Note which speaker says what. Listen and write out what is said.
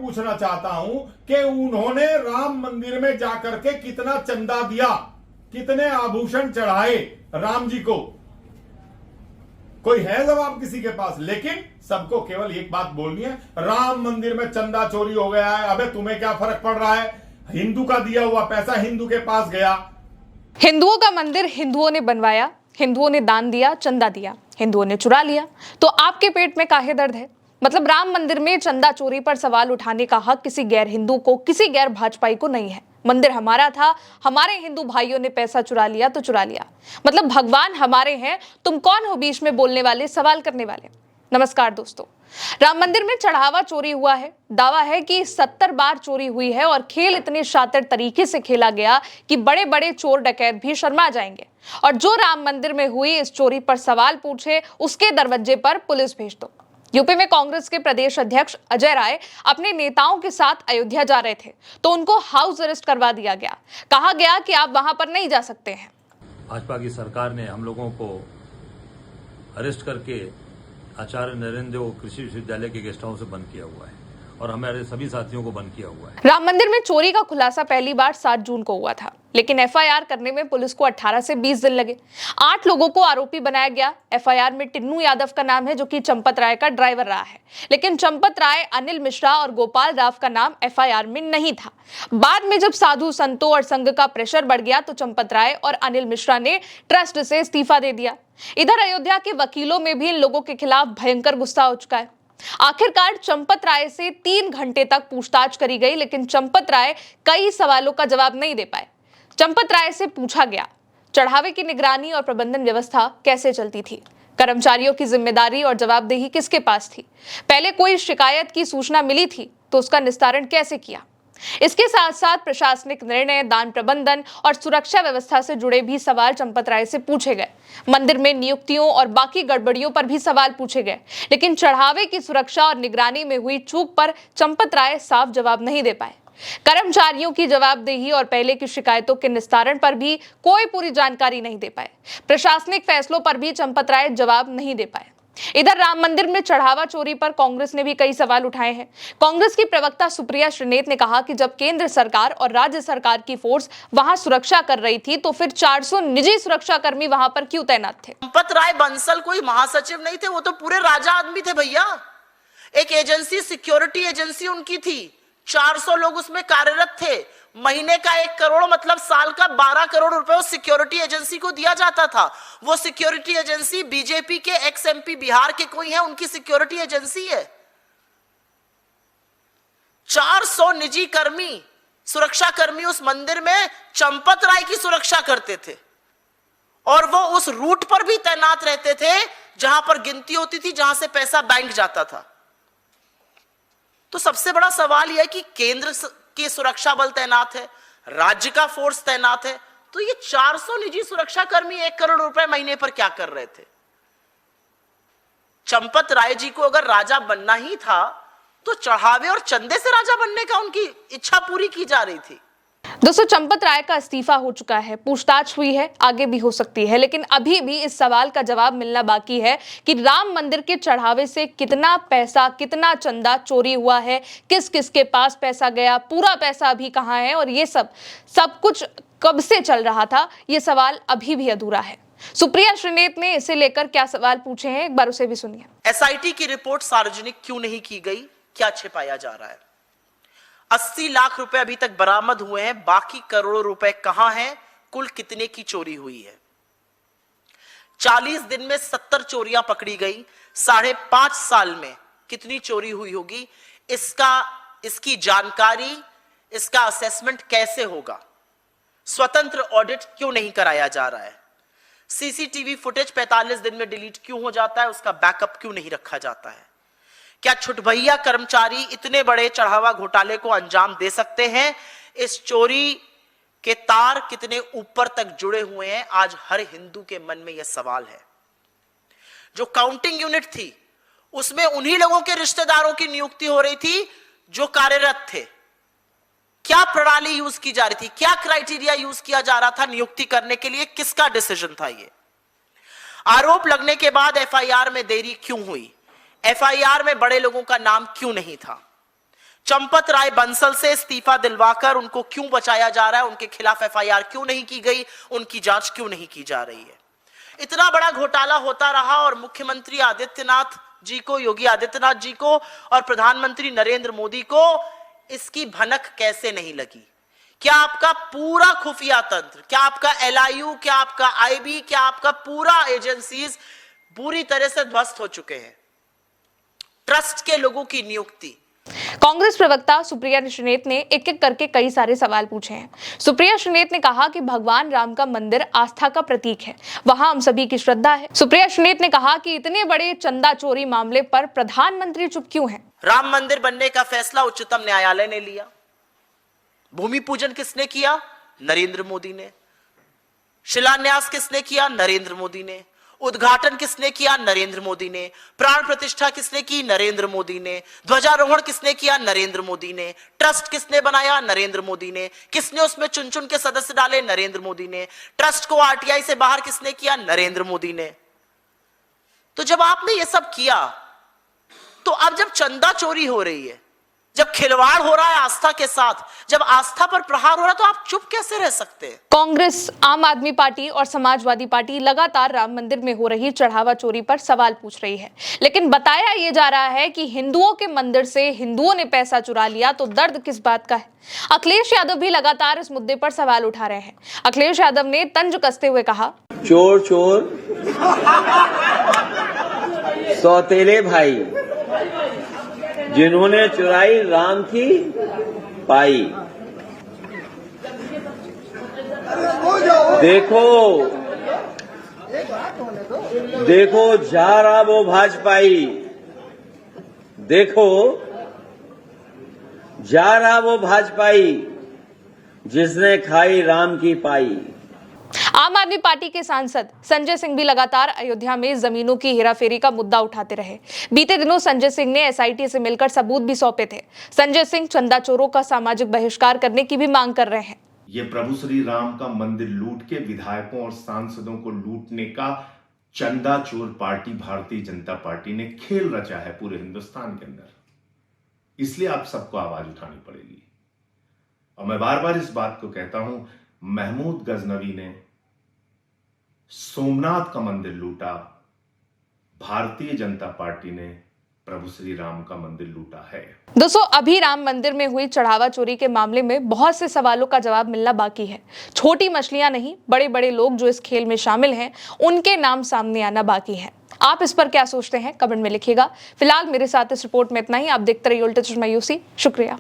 Speaker 1: पूछना चाहता हूं कि उन्होंने राम मंदिर में जाकर के कितना चंदा दिया, कितने आभूषण चढ़ाए राम जी को? कोई है जवाब किसी के पास? लेकिन सबको केवल एक बात बोलनी है, राम मंदिर में चंदा चोरी हो गया है, अबे तुम्हें क्या फर्क पड़ रहा है? हिंदू का दिया हुआ पैसा हिंदू के पास गया।
Speaker 2: हिंदुओं का मंदिर हिंदुओं ने बनवाया, हिंदुओं ने दान दिया, चंदा दिया, हिंदुओं ने चुरा लिया, तो आपके पेट में काहे दर्द है? मतलब राम मंदिर में चंदा चोरी पर सवाल उठाने का हक किसी गैर हिंदू को, किसी गैर भाजपाई को नहीं है। मंदिर हमारा था, हमारे हिंदू भाइयों ने पैसा चुरा लिया तो चुरा लिया। मतलब भगवान हमारे हैं, तुम कौन हो बीच में बोलने वाले, सवाल करने वाले? नमस्कार दोस्तों, राम मंदिर में चढ़ावा चोरी हुआ है। दावा है कि 70 बार चोरी हुई है और खेल इतने शातिर तरीके से खेला गया कि बड़े बड़े चोर डकैत भी शर्मा जाएंगे। और जो राम मंदिर में हुई इस चोरी पर सवाल पूछे, उसके दरवाजे पर पुलिस भेज दो। यूपी में कांग्रेस के प्रदेश अध्यक्ष अजय राय अपने नेताओं के साथ अयोध्या जा रहे थे तो उनको हाउस अरेस्ट करवा दिया गया। कहा गया कि आप वहां पर नहीं जा सकते हैं।
Speaker 3: भाजपा की सरकार ने हम लोगों को अरेस्ट करके आचार्य नरेंद्र देव कृषि विश्वविद्यालय के गेस्ट हाउस से बंद किया हुआ है और हमारे सभी साथियों को बंद किया हुआ है।
Speaker 2: राम मंदिर में चोरी का खुलासा पहली बार 7 जून को हुआ था, लेकिन एफआईआर करने में पुलिस को 18 से 20 दिन लगे। 8 लोगों को आरोपी बनाया गया। एफआईआर में टिन्नू यादव का नाम है, जो कि चंपत राय का ड्राइवर रहा है, लेकिन चंपत राय, अनिल मिश्रा और गोपाल राव का नाम एफआईआर में नहीं था। बाद में जब साधु संतों और संघ का प्रेशर बढ़ गया तो चंपत राय और अनिल मिश्रा ने ट्रस्ट से इस्तीफा दे दिया। इधर अयोध्या के वकीलों में भी इन लोगों के खिलाफ भयंकर गुस्सा हो चुका है। आखिरकार चंपत राय से 3 घंटे तक पूछताछ करी गई, लेकिन चंपत राय कई सवालों का जवाब नहीं दे पाए। चंपत राय से पूछा गया, चढ़ावे की निगरानी और प्रबंधन व्यवस्था कैसे चलती थी? कर्मचारियों की जिम्मेदारी और जवाबदेही किसके पास थी? पहले कोई शिकायत की सूचना मिली थी तो उसका निस्तारण कैसे किया? इसके साथ साथ प्रशासनिक निर्णय, दान प्रबंधन और सुरक्षा व्यवस्था से जुड़े भी सवाल चंपत राय से पूछे गए। मंदिर में नियुक्तियों और बाकी गड़बड़ियों पर भी सवाल पूछे गए, लेकिन चढ़ावे की सुरक्षा और निगरानी में हुई चूक पर चंपत राय साफ जवाब नहीं दे पाए। कर्मचारियों की जवाबदेही और पहले की शिकायतों के निस्तारण पर भी कोई पूरी जानकारी नहीं दे पाए। प्रशासनिक फैसलों पर भी चंपत राय जवाब नहीं दे पाए। इधर राम मंदिर में चढ़ावा चोरी पर कांग्रेस ने भी कई सवाल उठाए हैं। कांग्रेस की प्रवक्ता सुप्रिया श्रीनेत ने कहा कि जब केंद्र सरकार और राज्य सरकार की फोर्स वहां सुरक्षा कर रही थी तो फिर 400 निजी सुरक्षाकर्मी वहां पर क्यों तैनात थे?
Speaker 4: चंपत राय बंसल कोई महासचिव नहीं थे, वो तो पूरे राजा आदमी थे भैया। एक एजेंसी, सिक्योरिटी एजेंसी उनकी थी, 400 लोग उसमें कार्यरत थे। महीने का 1 करोड़ मतलब साल का 12 करोड़ रुपए उस सिक्योरिटी एजेंसी को दिया जाता था। वो सिक्योरिटी एजेंसी बीजेपी के एक्स एमपी बिहार के कोई है, उनकी सिक्योरिटी एजेंसी है। 400 निजी कर्मी, सुरक्षा कर्मी उस मंदिर में चंपत राय की सुरक्षा करते थे और वो उस रूट पर भी तैनात रहते थे जहां पर गिनती होती थी, जहां से पैसा बैंक जाता था। तो सबसे बड़ा सवाल यह है कि केंद्र की सुरक्षा बल तैनात है, राज्य का फोर्स तैनात है, तो ये 400 निजी सुरक्षा कर्मी 1 करोड़ रुपए महीने पर क्या कर रहे थे? चंपत राय जी को अगर राजा बनना ही था तो चढ़ावे और चंदे से राजा बनने का उनकी इच्छा पूरी की जा रही थी।
Speaker 2: दोस्तों, चंपत राय का इस्तीफा हो चुका है, पूछताछ हुई है, आगे भी हो सकती है, लेकिन अभी भी इस सवाल का जवाब मिलना बाकी है कि राम मंदिर के चढ़ावे से कितना पैसा, कितना चंदा चोरी हुआ है, किस किस के पास पैसा गया, पूरा पैसा अभी कहां है और ये सब कुछ कब से चल रहा था, ये सवाल अभी भी अधूरा है। सुप्रिया श्रीनेत ने इसे लेकर क्या सवाल पूछे हैं, एक बार उसे भी सुनिए।
Speaker 4: एसआईटी की रिपोर्ट सार्वजनिक क्यों नहीं की गई? क्या छिपाया जा रहा है? 80 लाख रुपए अभी तक बरामद हुए हैं, बाकी करोड़ों रुपए कहां हैं? कुल कितने की चोरी हुई है? 40 दिन में 70 चोरियां पकड़ी गई। 5.5 साल में कितनी चोरी हुई होगी? इसकी जानकारी, इसका असेसमेंट कैसे होगा? स्वतंत्र ऑडिट क्यों नहीं कराया जा रहा है? सीसीटीवी फुटेज 45 दिन में डिलीट क्यों हो जाता है? उसका बैकअप क्यों नहीं रखा जाता है? क्या छुटभैया कर्मचारी इतने बड़े चढ़ावा घोटाले को अंजाम दे सकते हैं? इस चोरी के तार कितने ऊपर तक जुड़े हुए हैं? आज हर हिंदू के मन में यह सवाल है। जो काउंटिंग यूनिट थी उसमें उन्हीं लोगों के रिश्तेदारों की नियुक्ति हो रही थी जो कार्यरत थे। क्या प्रणाली यूज की जा रही थी? क्या क्राइटेरिया यूज किया जा रहा था नियुक्ति करने के लिए? किसका डिसीजन था ये? आरोप लगने के बाद एफआईआर में देरी क्यों हुई? एफआईआर में बड़े लोगों का नाम क्यों नहीं था? चंपत राय बंसल से इस्तीफा दिलवाकर उनको क्यों बचाया जा रहा है, उनके खिलाफ एफआईआर क्यों नहीं की गई, उनकी जांच क्यों नहीं की जा रही है। इतना बड़ा घोटाला होता रहा और मुख्यमंत्री आदित्यनाथ जी को, योगी आदित्यनाथ जी को और प्रधानमंत्री नरेंद्र मोदी को इसकी भनक कैसे नहीं लगी। क्या आपका पूरा खुफिया तंत्र, क्या आपका एलआईयू, क्या आपका आईबी, क्या आपका पूरा एजेंसीज बुरी तरह से ध्वस्त हो चुके हैं। ट्रस्ट के लोगों की नियुक्ति।
Speaker 2: कांग्रेस प्रवक्ता सुप्रिया श्रीनेत ने एक एक करके कई सारे सवाल पूछे हैं। सुप्रिया श्रीनेत ने कहा कि भगवान राम का मंदिर आस्था का प्रतीक है, वहां हम सभी की श्रद्धा है। सुप्रिया श्रीनेत ने कहा कि इतने बड़े चंदा चोरी मामले पर प्रधानमंत्री चुप क्यों हैं?
Speaker 4: राम मंदिर बनने का फैसला उच्चतम न्यायालय ने लिया। भूमि पूजन किसने किया? नरेंद्र मोदी ने। शिलान्यास किसने किया? नरेंद्र मोदी ने। उद्घाटन किसने किया? नरेंद्र मोदी ने। प्राण प्रतिष्ठा किसने की? नरेंद्र मोदी ने। ध्वजारोहण किसने किया? नरेंद्र मोदी ने। ट्रस्ट किसने बनाया? नरेंद्र मोदी ने। किसने उसमें चुन चुन के सदस्य डाले? नरेंद्र मोदी ने। ट्रस्ट को आरटीआई से बाहर किसने किया? नरेंद्र मोदी ने। तो जब आपने ये सब किया, तो अब जब चंदा चोरी हो रही है, जब खिलवाड़ हो रहा है आस्था के साथ, जब आस्था पर प्रहार हो रहा है, तो आप चुप कैसे रह सकते हैं?
Speaker 2: कांग्रेस, आम आदमी पार्टी और समाजवादी पार्टी लगातार राम मंदिर में हो रही चढ़ावा चोरी पर सवाल पूछ रही है, लेकिन बताया ये जा रहा है कि हिंदुओं के मंदिर से हिंदुओं ने पैसा चुरा लिया, तो दर्द किस बात का है? अखिलेश यादव भी लगातार इस मुद्दे पर सवाल उठा रहे हैं। अखिलेश यादव ने तंज कसते हुए कहा,
Speaker 5: चोर चोर सौतेले भाई, जिन्होंने चुराई राम की पाई। देखो देखो जा रहा वो भाजपाई, देखो जा रहा वो भाजपाई, जिसने खाई राम की पाई।
Speaker 2: आम आदमी पार्टी के सांसद संजय सिंह भी लगातार अयोध्या में जमीनों की हेराफेरी का मुद्दा उठाते रहे। बीते दिनों संजय सिंह ने एसआईटी से मिलकर सबूत भी सौंपे थे। संजय सिंह चंदा चोरों का सामाजिक बहिष्कार करने की भी मांग कर रहे हैं।
Speaker 1: ये प्रभु श्री राम का मंदिर लूट के विधायकों और सांसदों को लूटने का चंदा चोर पार्टी भारतीय जनता पार्टी ने खेल रचा है पूरे हिंदुस्तान के अंदर। इसलिए आप सबको आवाज उठानी पड़ेगी। और मैं बार बार इस बात को कहता हूं, महमूद गजनवी ने सोमनाथ का मंदिर लूटा, भारतीय जनता पार्टी ने प्रभु श्री राम का मंदिर लूटा है।
Speaker 2: दोस्तों, अभी राम मंदिर में हुई चढ़ावा चोरी के मामले में बहुत से सवालों का जवाब मिलना बाकी है। छोटी मछलियां नहीं, बड़े बड़े लोग जो इस खेल में शामिल हैं, उनके नाम सामने आना बाकी है। आप इस पर क्या सोचते हैं? कमेंट में लिखिएगा। फिलहाल मेरे साथ इस रिपोर्ट में इतना ही। आप देखते रहिए उल्टा चश्मा यूसी। शुक्रिया।